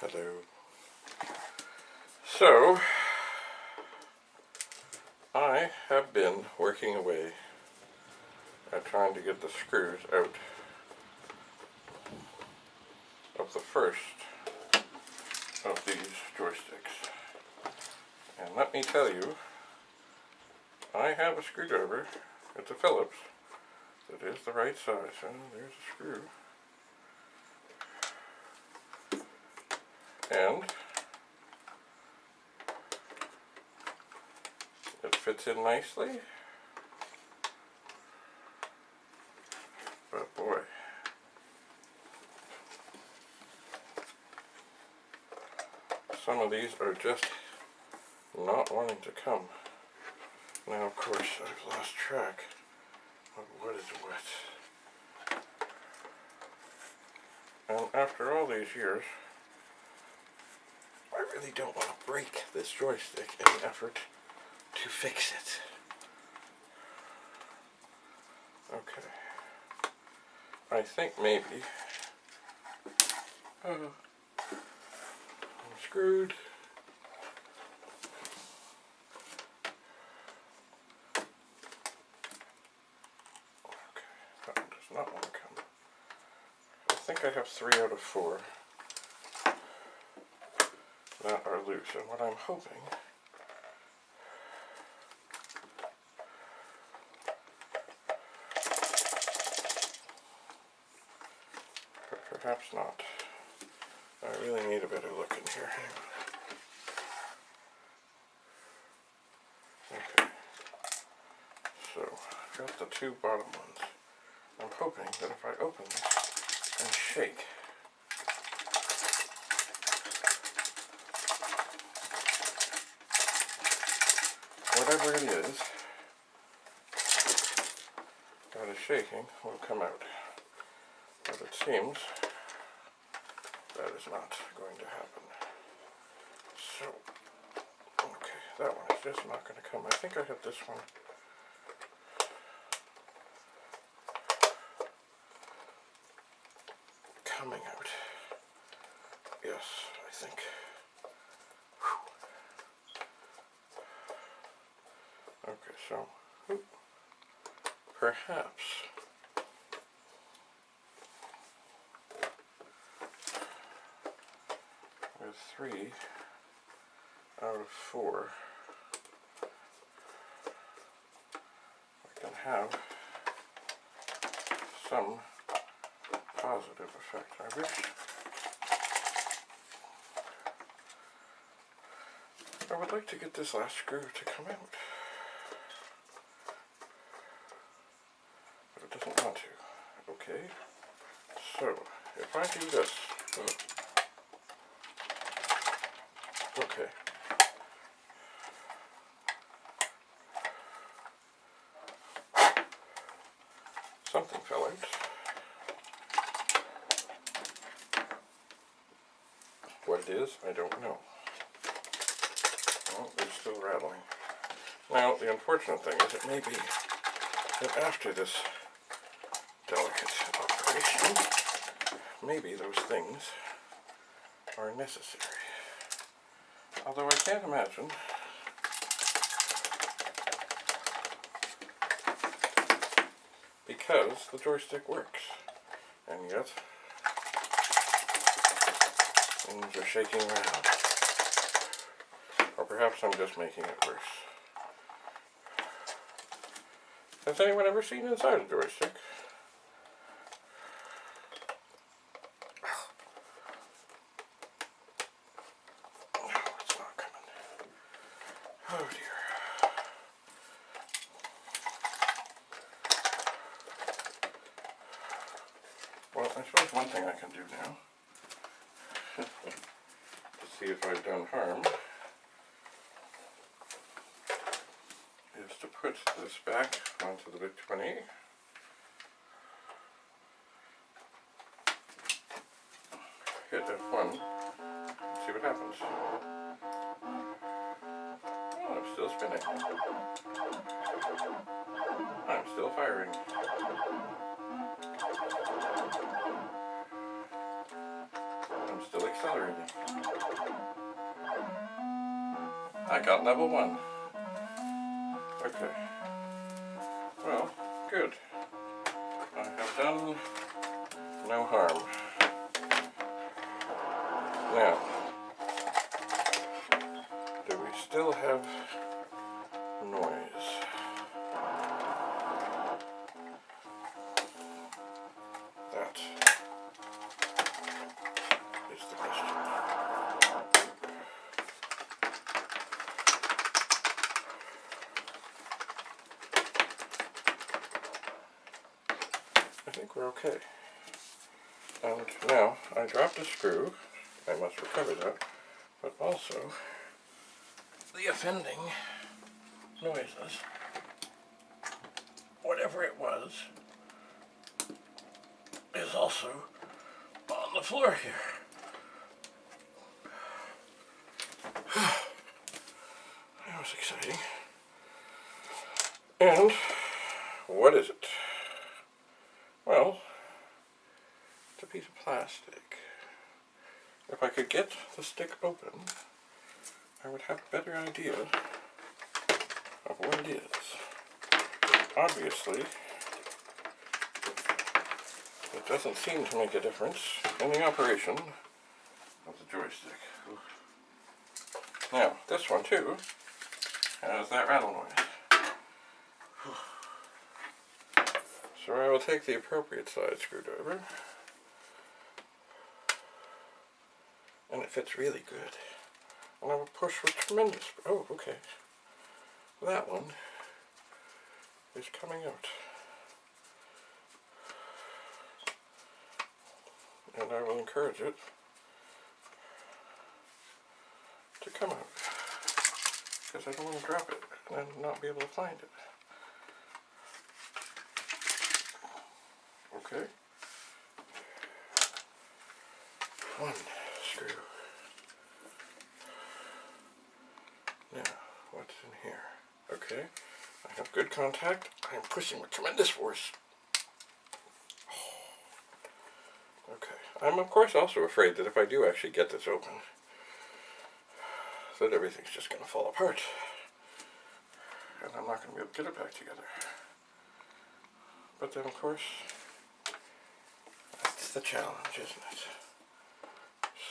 Hello. So, I have been working away at trying to get the screws out of the first of these joysticks. And let me tell you, I have a screwdriver. It's a Phillips. It is the right size. And there's a screw. And it fits in nicely. But boy, some of these are just not wanting to come. Now, of course, I've lost track of what is what. And after all these years, I really don't want to break this joystick in an effort to fix it. Okay. I think maybe I'm screwed. Okay, that one does not want to come. I think I have 3 out of 4 that are loose, and what I'm hoping but perhaps not. I really need a better look in here. Okay, so I've got the 2 bottom ones. I'm hoping that if I open this and shake, whatever it is that is shaking will come out. But it seems that is not going to happen. So, okay, that one is just not going to come. I think I have this one. Coming out. Yes, I think. Whew. Okay, so perhaps with 3 out of 4 I can have some positive effect. I wish I would like to get this last screw to come out, but it doesn't want to. Okay, so if I do this, okay, something fell out. What it is, I don't know. Well, it's still rattling. Now, the unfortunate thing is it may be that after this delicate operation, maybe those things are necessary. Although I can't imagine because the joystick works, and yet things are shaking around. Or perhaps I'm just making it worse. Has anyone ever seen inside a joystick? No, it's not coming. Oh dear. Well, I suppose one thing I can do now to see if I've done harm is to put this back onto the big 20. Hit F1, see what happens. Oh, I'm still spinning. I'm still firing. I'm still accelerating. I got level 1. Okay. Well, good. I have done no harm. Now, do we still have noise? That is the question. I think we're okay. And now, I dropped a screw. I must recover that. But also, the offending noises, whatever it was, is also on the floor here. That was exciting. And what is it? Well, it's a piece of plastic. If I could get the stick open, I would have a better idea of what it is. Obviously, it doesn't seem to make a difference in the operation of the joystick. Now, this one too has that rattle noise. So I will take the appropriate size screwdriver, and it fits really good. And I will push with tremendous... Oh, okay. That one is coming out. And I will encourage it to come out, because I don't want to drop it and not be able to find it. Okay. One screw. Now, what's in here? Okay, I have good contact. I am pushing with tremendous force. Okay, I'm of course also afraid that if I do actually get this open, that everything's just going to fall apart. And I'm not going to be able to get it back together. But then of course, that's the challenge, isn't it?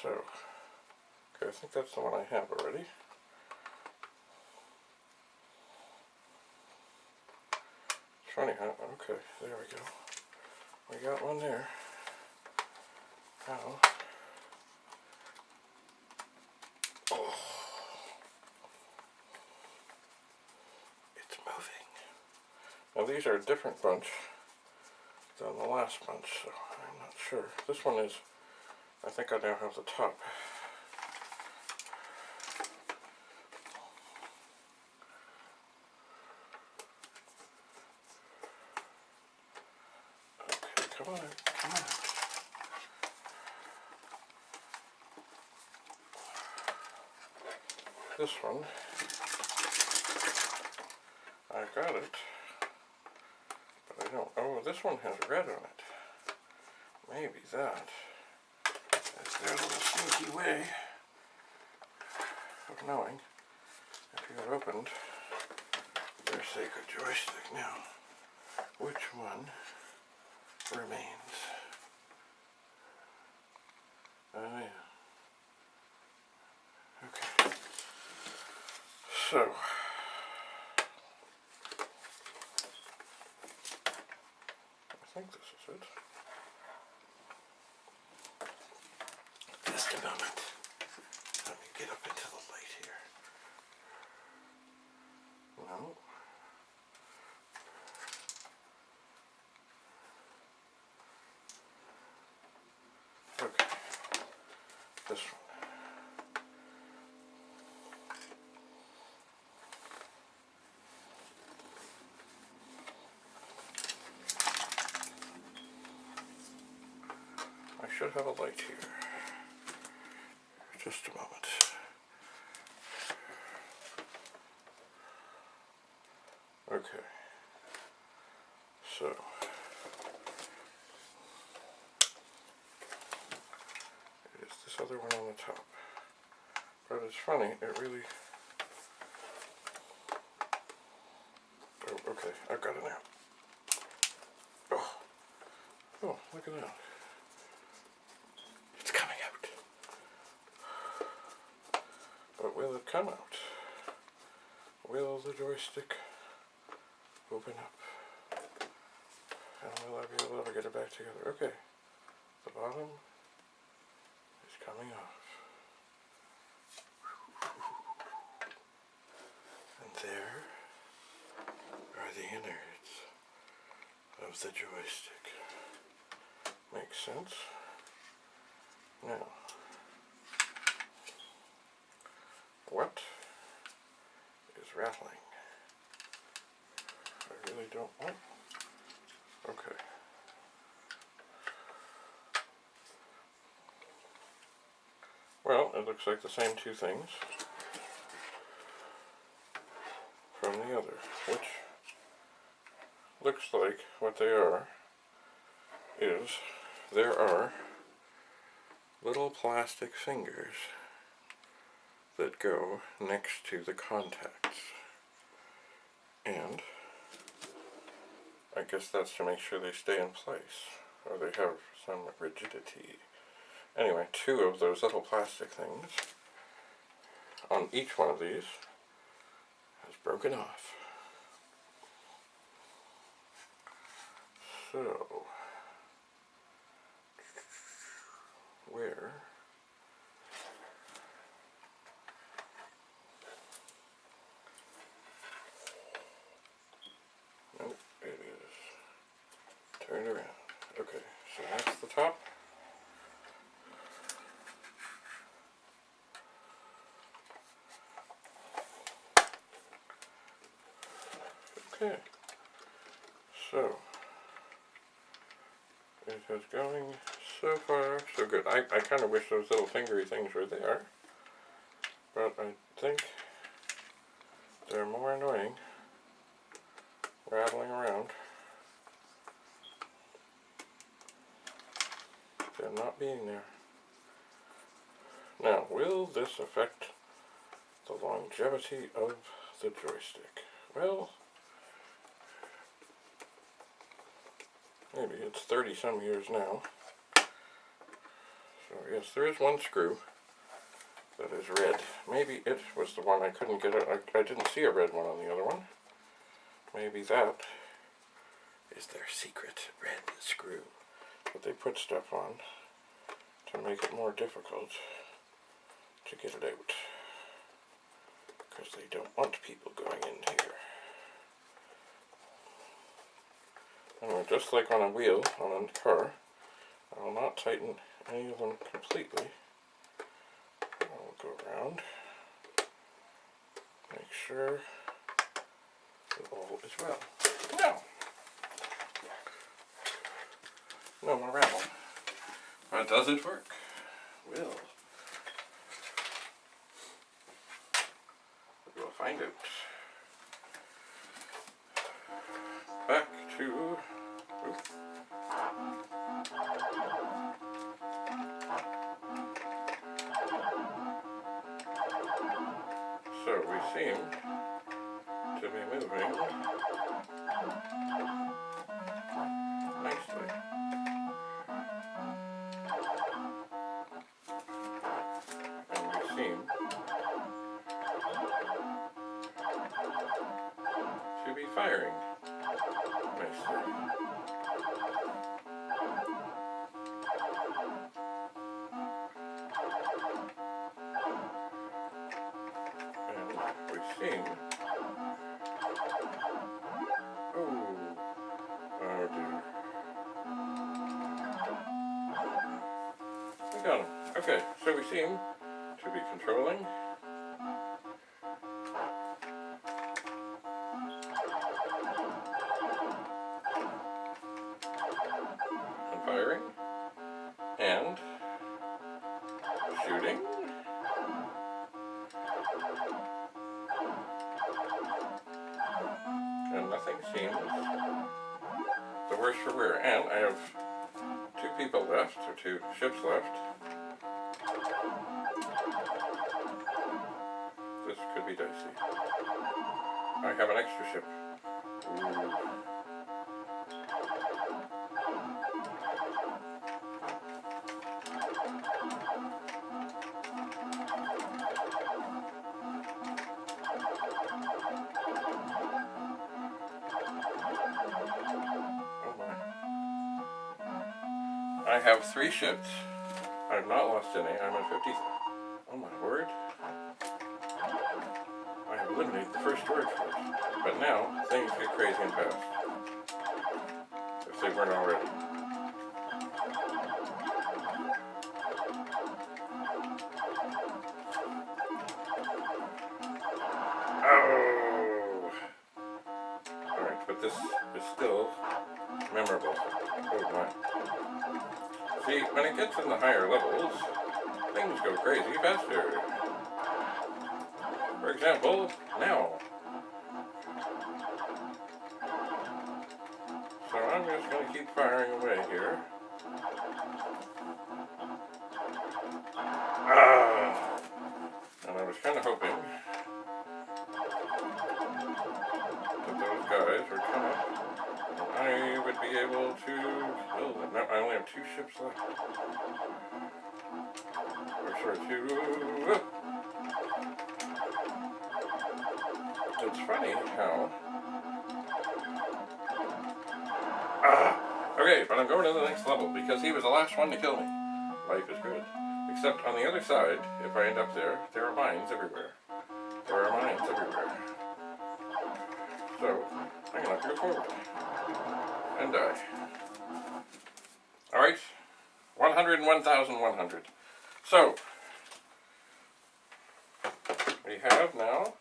So, okay, I think that's the one I have already. It's funny, huh? Okay, there we go. We got one there. Now, oh, it's moving. Now these are a different bunch than the last bunch, so I'm not sure. This one is, I think I now have the top. Okay, come on, come on. This one, I got it, but I don't, oh, this one has red on it. Maybe that is their little sneaky way of knowing if you had opened their sacred joystick. Now, which one remains? Oh yeah. Okay. So, I think this is it. Just a moment. Let me get up into the light here. No. Okay. This one. I should have a light here. Just a moment. Okay. So, it is this other one on the top. But it's funny, it really... Oh, okay, I've got it now. Oh, look at that. It's coming out. But will it come out? Will the joystick open up? And will I be able to get it back together? Okay, the bottom is coming off. And there are the innards of the joystick. Makes sense. Now, what is rattling? I really don't want. Okay. Well, it looks like the same two things from the other, which looks like what they are is there are little plastic fingers that go next to the contacts, and I guess that's to make sure they stay in place or they have some rigidity. Anyway, two of those little plastic things on each one of these has broken off. So where nope, it is turned around. Okay, so that's the top. Okay, so it is going so far so good. I kind of wish those little fingery things were there, but I think they're more annoying rattling around than not being there. Now, will this affect the longevity of the joystick? Well, maybe. It's 30 some years now. So yes, there is one screw that is red. Maybe it was the one I couldn't get out. I didn't see a red one on the other one. Maybe that is their secret red screw that they put stuff on to make it more difficult to get it out, because they don't want people going in here. Anyway, just like on a wheel on a car, I will not tighten any of them completely. I'll go around, make sure that all is well. No more rattle. But does it work? Well, we'll find out. Back to... Oops. So we seem to be moving nicely. And we seem to be firing nicely. And we seem... Oh dear. We got him. Okay, so we seem to be controlling. And firing. And shooting. And nothing seems the worse for wear. And I have two people left, or 2 ships left. This could be dicey. I have an extra ship. Ooh. Oh my. I have 3 ships. I have not lost any. I'm at 50. Oh my word. I have eliminated the first storage force. But now, things get crazy and fast. If they weren't already. Oh! Alright, but this is still memorable. Oh my. See, when it gets in the higher levels, things go crazy faster. For example, now. So I'm just going to keep firing away here. Ah! And I was kind of hoping that those guys would come up and I would be able to kill them. Now I only have 2 ships left. Or sorry, 2. It's funny how... Okay, but I'm going to the next level because he was the last one to kill me. Life is good. Except on the other side, if I end up there, there are mines everywhere. There are mines everywhere. So, I'm going to have to go forward. And die. Alright. 101,100. So, we have now...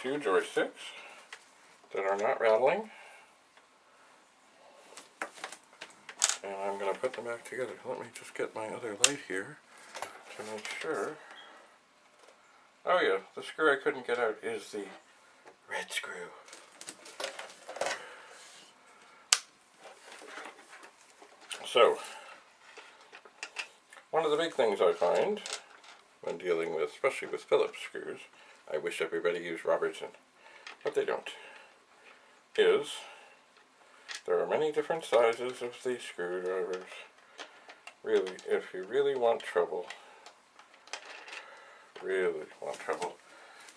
2 joysticks that are not rattling. And I'm going to put them back together. Let me just get my other light here to make sure. Oh yeah, the screw I couldn't get out is the red screw. So, one of the big things I find when dealing with, especially with Phillips screws, I wish everybody used Robertson, but they don't, is there are many different sizes of these screwdrivers. Really, if you really want trouble,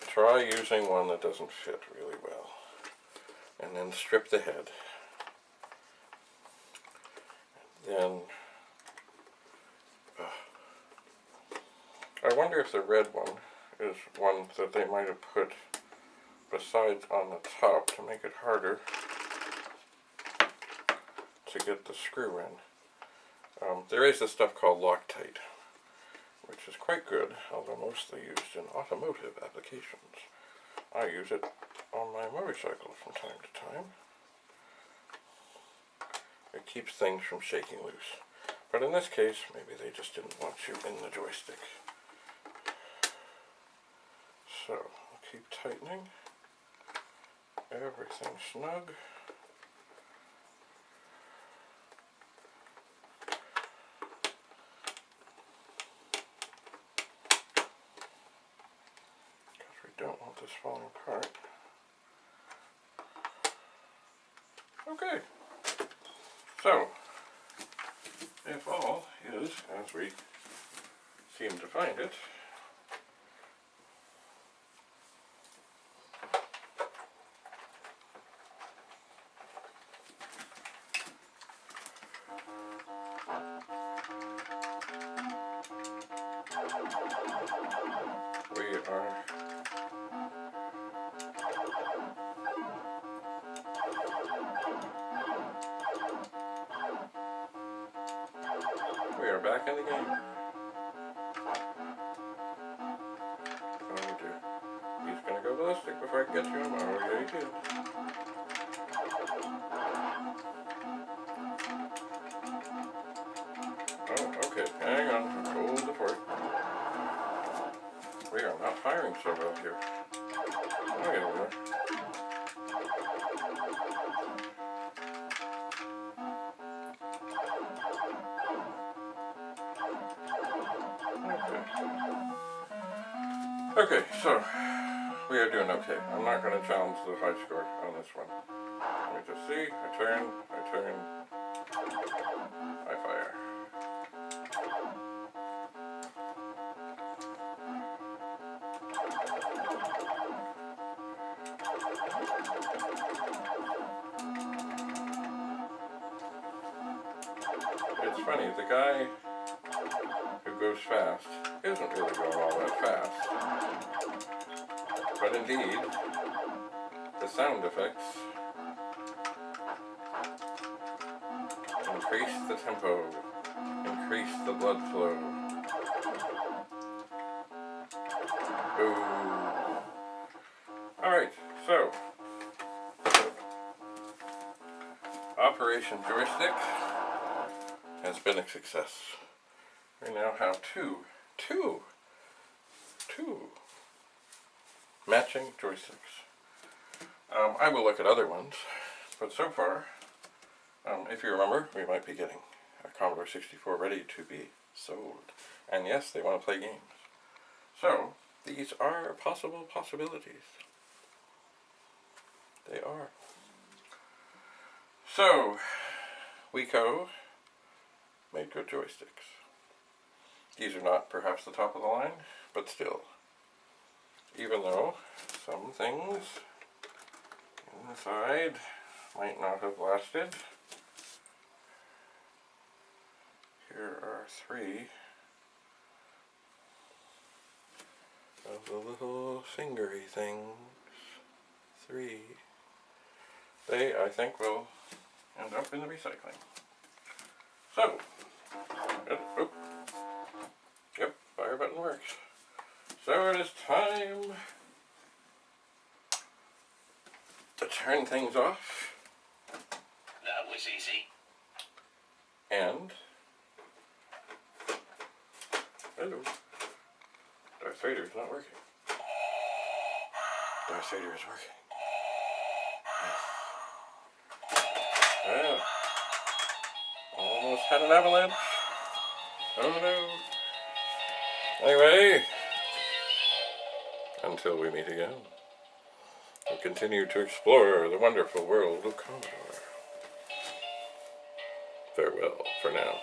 try using one that doesn't fit really well, and then strip the head. Then, I wonder if the red one is one that they might have put besides on the top to make it harder to get the screw in. There is this stuff called Loctite, which is quite good, although mostly used in automotive applications. I use it on my motorcycle from time to time. It keeps things from shaking loose. But in this case, maybe they just didn't want you in the joystick. So, I'll keep tightening. Everything snug. Because we don't want this falling apart. Okay. So, if all is as we seem to find it, we are back in the game. Oh dear. He's gonna go ballistic before I can get to him. Oh yeah, he did. Oh, okay. Hang on. Hold the fort. We are not firing so well here. Oh yeah, we are. Okay, so we are doing okay. I'm not going to challenge the high score on this one. Let me just see. I turn, I fire. It's funny, the guy who goes fast isn't really going all that fast. But indeed, the sound effects increase the tempo, increase the blood flow. Ooh. Alright, so Operation Joystick has been a success. We now have two matching joysticks. I will look at other ones, but so far, if you remember, we might be getting a Commodore 64 ready to be sold. And yes, they want to play games. So, these are possible possibilities. They are. So, Wico made good joysticks. These are not perhaps the top of the line, but still. Even though some things inside might not have lasted. Here are 3 of the little fingery things. 3. They, I think, will end up in the recycling. So, yep, fire button works. So it is time to turn things off. That was easy. And hello. Darth Vader is not working. Darth Vader is working. Yeah. Almost had an avalanche. Oh no. Anyway, until we meet again, we'll continue to explore the wonderful world of Commodore. Farewell for now.